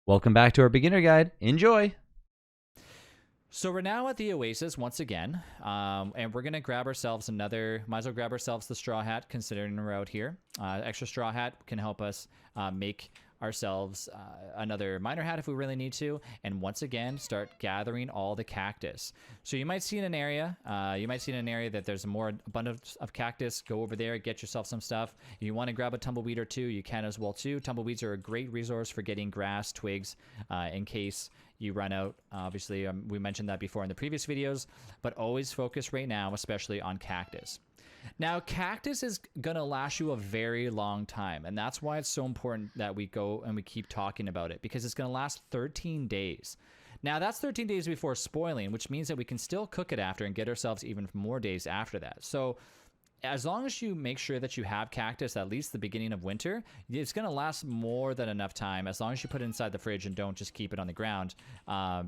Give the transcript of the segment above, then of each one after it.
Welcome back to our beginner guide. Enjoy! So we're now at the Oasis once again, and we're going to grab ourselves might as well grab ourselves the straw hat, considering we're out here. Extra straw hat can help us make ourselves another miner hat if we really need to, and once again start gathering all the cactus. So you might see in an area that there's more abundance of cactus. Go over there, get yourself some stuff. If you want to grab a tumbleweed or two, you can as well too. Tumbleweeds are a great resource for getting grass, twigs, in case you run out. Obviously, we mentioned that before in the previous videos, but always focus right now, especially on cactus. Now, cactus is going to last you a very long time, and that's why it's so important that we go and we keep talking about it, because it's going to last 13 days. Now, that's 13 days before spoiling, which means that we can still cook it after and get ourselves even more days after that. So as long as you make sure that you have cactus at least the beginning of winter, it's going to last more than enough time, as long as you put it inside the fridge and don't just keep it on the ground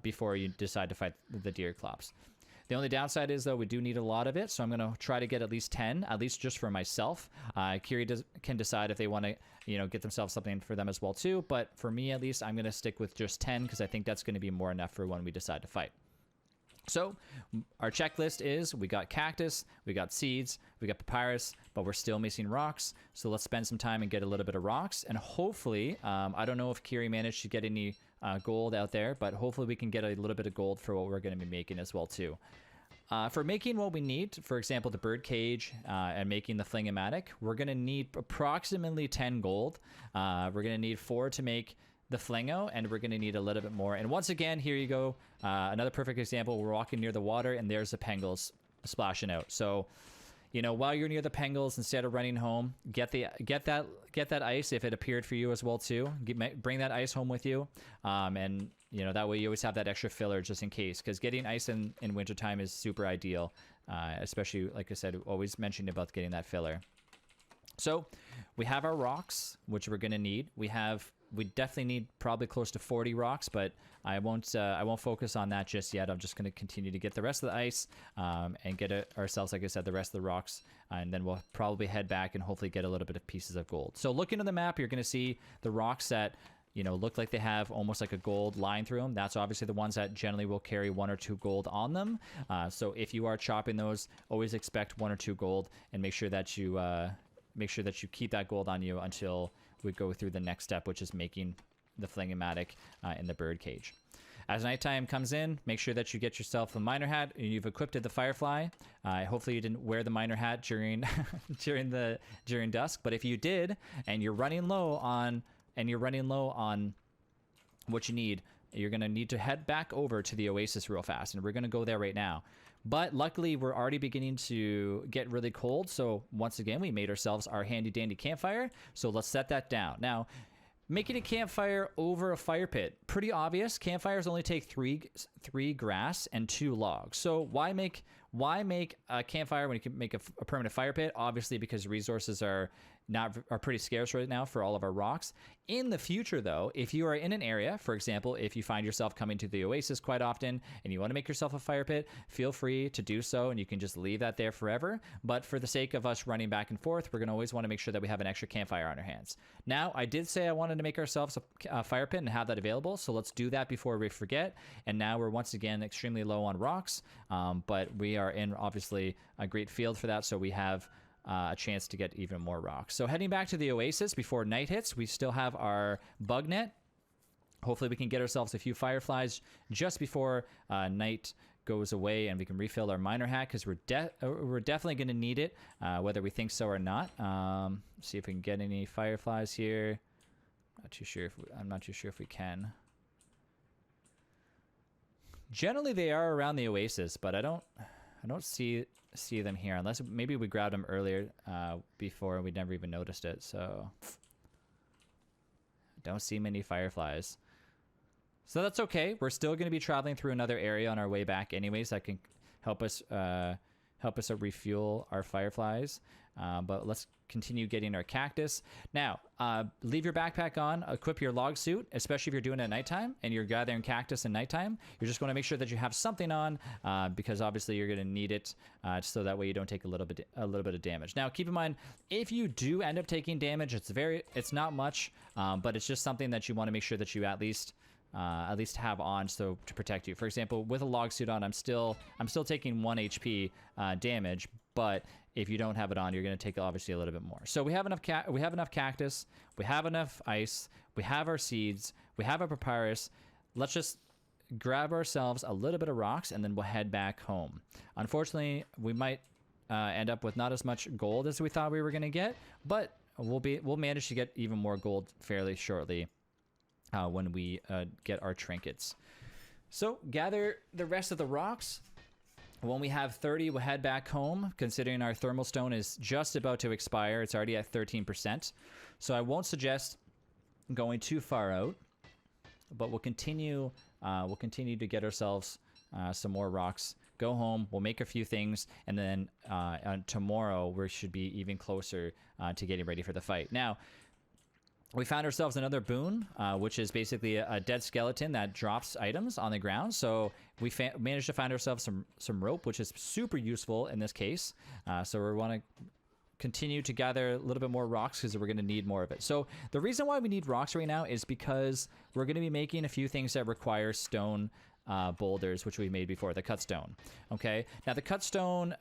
before you decide to fight the deer clops. The only downside is, though, we do need a lot of it, so I'm going to try to get at least 10, at least just for myself. Kiri can decide if they want to, get themselves something for them as well, too. But for me, at least, I'm going to stick with just 10, because I think that's going to be more enough for when we decide to fight. So our checklist is, we got cactus, we got seeds, we got papyrus, but we're still missing rocks. So let's spend some time and get a little bit of rocks. And hopefully, I don't know if Kiri managed to get any gold out there, but hopefully we can get a little bit of gold for what we're going to be making as well too. For making what we need, for example, the bird cage and making the flingomatic, we're going to need approximately 10 gold. We're going to need 4 to make the flingo, and we're going to need a little bit more. And once again, here you go. Another perfect example. We're walking near the water, and there's the pengals splashing out. So, while you're near the pengals, instead of running home, get that ice if it appeared for you as well too. Bring that ice home with you, and that way you always have that extra filler just in case. Because getting ice in wintertime is super ideal, especially, like I said, always mentioning about getting that filler. So we have our rocks, which we're going to need. We definitely need probably close to 40 rocks, but I won't focus on that just yet. I'm just going to continue to get the rest of the ice and get ourselves, like I said, the rest of the rocks, and then we'll probably head back and hopefully get a little bit of pieces of gold. So looking at the map, you're going to see the rocks that look like they have almost like a gold line through them. That's obviously the ones that generally will carry 1 or 2 gold on them. So if you are chopping those, always expect 1 or 2 gold, and make sure that you keep that gold on you until we go through the next step, which is making the flingomatic in the bird cage. As nighttime comes in, make sure that you get yourself a miner hat. You've equipped the firefly. Hopefully you didn't wear the miner hat during during dusk, but if you did and you're running low on what you need, you're going to need to head back over to the Oasis real fast, and we're going to go there right now. But luckily, we're already beginning to get really cold, so once again, we made ourselves our handy-dandy campfire, so let's set that down. Now, making a campfire over a fire pit, pretty obvious. Campfires only take three grass and 2 logs, so why make a campfire when you can make a permanent fire pit? Obviously, because resources are pretty scarce right now for all of our rocks. In the future, though, if you are in an area, for example, if you find yourself coming to the Oasis quite often and you want to make yourself a fire pit, feel free to do so, and you can just leave that there forever. But for the sake of us running back and forth, we're going to always want to make sure that we have an extra campfire on our hands. Now, I did say I wanted to make ourselves a fire pit and have that available, so let's do that before we forget. And now we're once again extremely low on rocks, but we are in, obviously, a great field for that, so we have a chance to get even more rocks. So heading back to the Oasis before night hits, we still have our bug net. Hopefully we can get ourselves a few fireflies just before night goes away, and we can refill our miner hat, because we're definitely going to need it, whether we think so or not. See if we can get any fireflies here. I'm not too sure if we can. Generally they are around the Oasis, but I don't see them here, unless maybe we grabbed them earlier before and we never even noticed it. So don't see many fireflies, so that's okay. We're still going to be traveling through another area on our way back anyways. That can help us refuel our fireflies. But let's continue getting our cactus. Now, leave your backpack on, equip your log suit, especially if you're doing it at nighttime and you're gathering cactus at nighttime. You're just going to make sure that you have something on because obviously you're going to need it so that way you don't take a little bit of damage. Now, keep in mind, if you do end up taking damage, it's not much, but it's just something that you want to make sure that you at least have on so to protect you. For example, with a log suit on, I'm still taking 1 HP damage, but if you don't have it on, you're going to take obviously a little bit more. So we have enough cactus, we have enough ice, we have our seeds, we have our papyrus. Let's just grab ourselves a little bit of rocks and then we'll head back home. Unfortunately, we might end up with not as much gold as we thought we were going to get, but we'll manage to get even more gold fairly shortly when we get our trinkets. So gather the rest of the rocks. When we have 30, we'll head back home, considering our thermal stone is just about to expire. It's already at 13%. So I won't suggest going too far out, but we'll continue to get ourselves some more rocks. Go home, we'll make a few things, and then tomorrow we should be even closer to getting ready for the fight. Now, we found ourselves another boon, which is basically a dead skeleton that drops items on the ground. So we managed to find ourselves some rope, which is super useful in this case. So we want to continue to gather a little bit more rocks because we're going to need more of it. So the reason why we need rocks right now is because we're going to be making a few things that require stone boulders, which we made before, the cut stone. Okay, now the cut stone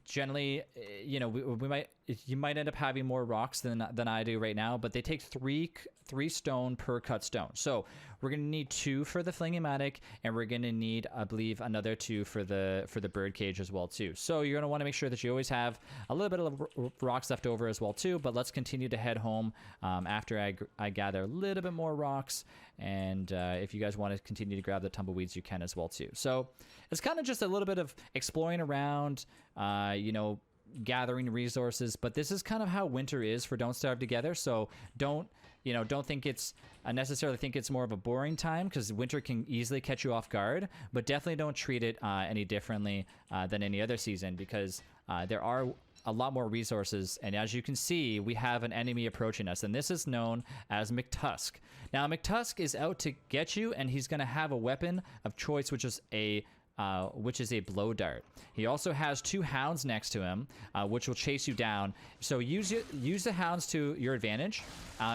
generally, you might end up having more rocks than I do right now, but they take three stone per cut stone. So we're gonna need 2 for the Flingomatic, and we're gonna need, I believe, another 2 for the bird cage as well too. So you're gonna want to make sure that you always have a little bit of rocks left over as well too. But let's continue to head home after I gather a little bit more rocks. And if you guys want to continue to grab the tumbleweeds, you can as well too. So it's kind of just a little bit of exploring around, gathering resources. But this is kind of how winter is for Don't Starve Together. So don't think it's necessarily think it's more of a boring time, because winter can easily catch you off guard. But definitely don't treat it any differently than any other season, because there are a lot more resources, and as you can see, we have an enemy approaching us, and this is known as McTusk. Now, McTusk is out to get you, and he's going to have a weapon of choice, which is a blow dart. He also has 2 hounds next to him, which will chase you down. So use the hounds to your advantage.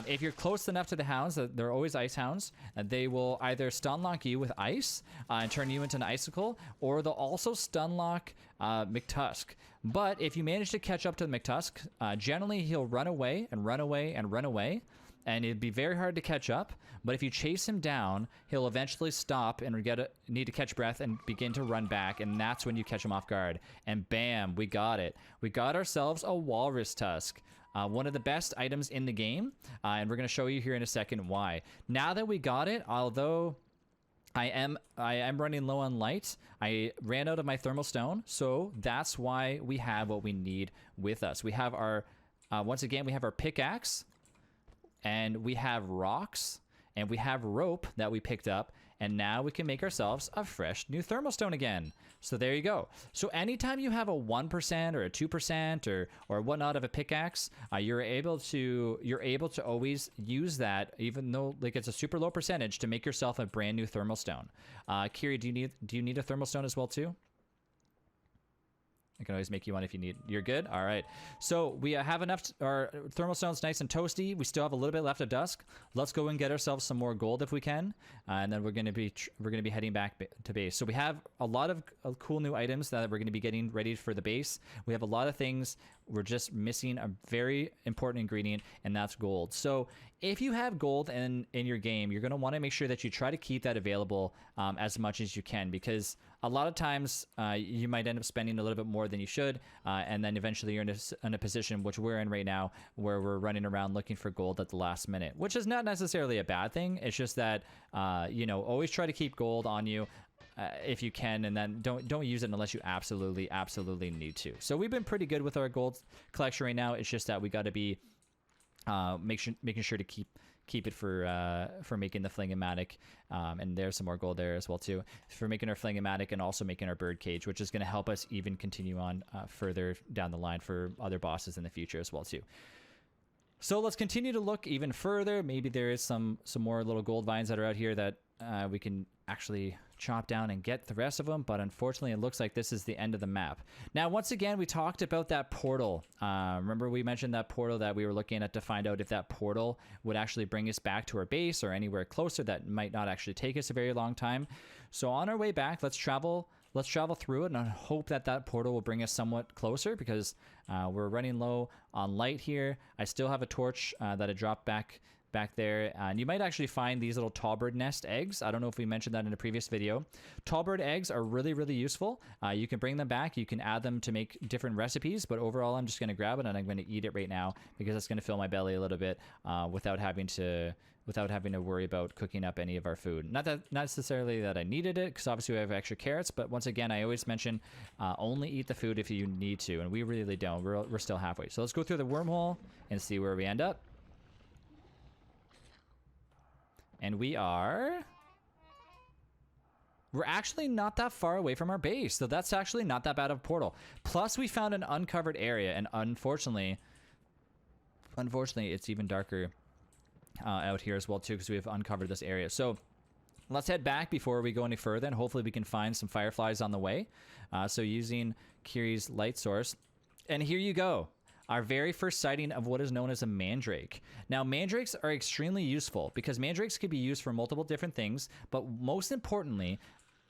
If you're close enough to the hounds, they're always ice hounds, they will either stun lock you with ice and turn you into an icicle, or they'll also stun lock McTusk. But if you manage to catch up to the McTusk, generally he'll run away and run away and run away, and it'd be very hard to catch up. But if you chase him down, he'll eventually stop and need to catch breath and begin to run back, and that's when you catch him off guard. And bam, we got it. We got ourselves a walrus tusk. One of the best items in the game, and we're going to show you here in a second why. Now that we got it, although I am running low on light, I ran out of my thermal stone, so that's why we have what we need with us. We have our, once again, we have our pickaxe, and we have rocks, and we have rope that we picked up, and now we can make ourselves a fresh new thermal stone again. So there you go. So anytime you have a 1% or a 2% or whatnot of a pickaxe, you're able to always use that, even though like it's a super low percentage, to make yourself a brand new thermal stone. Kiri, do you need a thermal stone as well too? I can always make you one if you need. You're good? All right. So we have enough. Our thermal stone's nice and toasty. We still have a little bit left of dusk. Let's go and get ourselves some more gold if we can, and then we're gonna be heading back to base. So we have a lot of cool new items that we're gonna be getting ready for the base. We have a lot of things. We're just missing a very important ingredient, and that's gold. So if you have gold in your game, you're going to want to make sure that you try to keep that available as much as you can, because a lot of times you might end up spending a little bit more than you should, and then eventually you're in a position, which we're in right now, where we're running around looking for gold at the last minute, which is not necessarily a bad thing. It's just that, always try to keep gold on you. If you can, and then don't use it unless you absolutely need to. So we've been pretty good with our gold collection right now. It's just that we got to be making sure to keep keep it for making the Flingomatic. And there's some more gold there as well too, for making our Flingomatic and also making our bird cage, which is going to help us even continue on further down the line for other bosses in the future as well too. So let's continue to look even further. Maybe there is some more little gold vines that are out here that we can actually chop down and get the rest of them, but unfortunately it looks like this is the end of the map. Now, once again, we talked about that portal. Remember we mentioned that portal that we were looking at to find out if that portal would actually bring us back to our base or anywhere closer that might not actually take us a very long time. So on our way back, let's travel through it and hope that that portal will bring us somewhat closer, because we're running low on light here. I still have a torch that I dropped back there, and you might actually find these little tallbird nest eggs. I don't know if we mentioned that in a previous video. Tallbird eggs are really, really useful. You can bring them back, you can add them to make different recipes, but overall I'm just going to grab it and I'm going to eat it right now, because it's going to fill my belly a little bit without having to worry about cooking up any of our food. Not necessarily that I needed it, because obviously we have extra carrots, but once again, I always mention only eat the food if you need to, and we really don't. We're still halfway. So let's go through the wormhole and see where we end up. And we're actually not that far away from our base, so that's actually not that bad of a portal. Plus, we found an uncovered area, and unfortunately, it's even darker out here as well too, because we have uncovered this area. So let's head back before we go any further, and hopefully we can find some fireflies on the way. So using Kiri's light source, and here you go. Our very first sighting of what is known as a mandrake. Now, mandrakes are extremely useful because mandrakes can be used for multiple different things, but most importantly,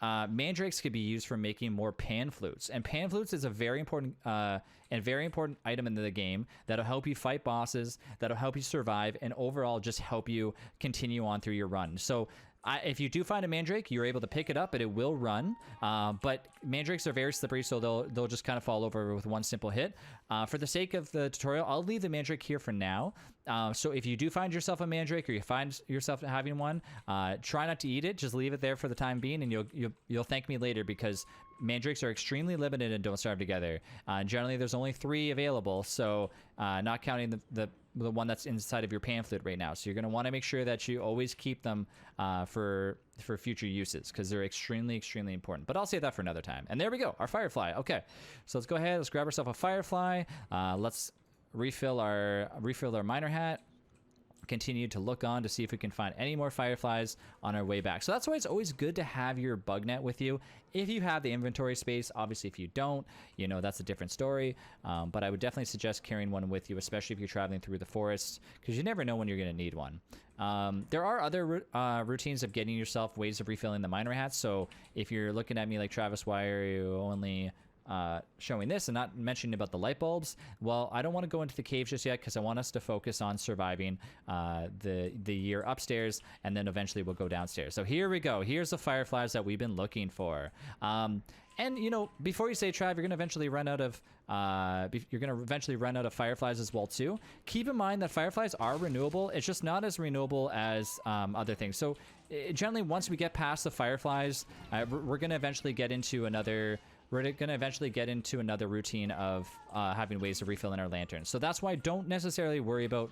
mandrakes could be used for making more pan flutes. And pan flutes is a very important item in the game that'll help you fight bosses, that'll help you survive, and overall just help you continue on through your run. So if you do find a mandrake, you're able to pick it up, and it will run. But mandrakes are very slippery, so they'll just kind of fall over with one simple hit. For the sake of the tutorial, I'll leave the mandrake here for now. So if you do find yourself a mandrake, or you find yourself having one, try not to eat it. Just leave it there for the time being, and you'll thank me later, because mandrakes are extremely limited and don't starve together. Generally, there's only 3 available, so not counting the one that's inside of your pan flute right now. So you're going to want to make sure that you always keep them for future uses, because they're extremely, extremely important. But I'll save that for another time. And there we go, our firefly. Okay, so let's go ahead. Let's grab ourselves a firefly. Let's refill our miner hat. Continue to look on to see if we can find any more fireflies on our way back. So that's why it's always good to have your bug net with you if you have the inventory space. Obviously, if you don't, that's a different story. But I would definitely suggest carrying one with you, especially if you're traveling through the forest, because you never know when you're going to need one. There are other routines of getting yourself ways of refilling the miner hats. So if you're looking at me like, Travis, why are you only showing this and not mentioning about the light bulbs? Well, I don't want to go into the cave just yet, because I want us to focus on surviving the year upstairs, and then eventually we'll go downstairs. So here we go. Here's the fireflies that we've been looking for. And before you say, Trav, you're gonna eventually run out of fireflies as well too. Keep in mind that fireflies are renewable. It's just not as renewable as other things. So generally, once we get past the fireflies, we're gonna eventually get into another. We're going to eventually get into another routine of having ways to refill in our lanterns. So that's why don't necessarily worry about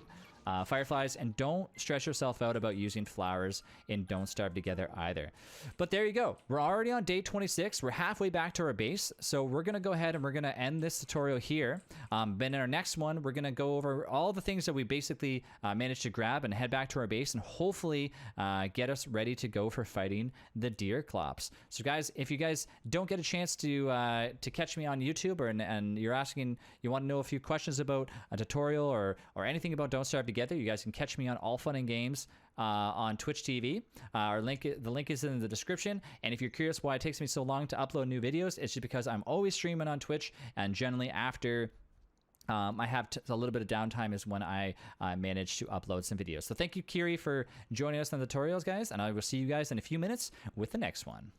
fireflies, and don't stress yourself out about using flowers in Don't Starve Together either. But there you go. We're already on day 26. We're halfway back to our base. So we're going to go ahead and we're going to end this tutorial here. But in our next one, we're going to go over all the things that we basically managed to grab and head back to our base, and hopefully get us ready to go for fighting the deer clops. So guys, if you guys don't get a chance to catch me on YouTube, and you're asking, you want to know a few questions about a tutorial or anything about Don't Starve Together, you guys can catch me on All Fun and Games on Twitch TV. The link is in the description. And if you're curious why it takes me so long to upload new videos, it's just because I'm always streaming on Twitch, and generally after I have a little bit of downtime is when I manage to upload some videos. So thank you, Kiri, for joining us on the tutorials, guys, and I will see you guys in a few minutes with the next one.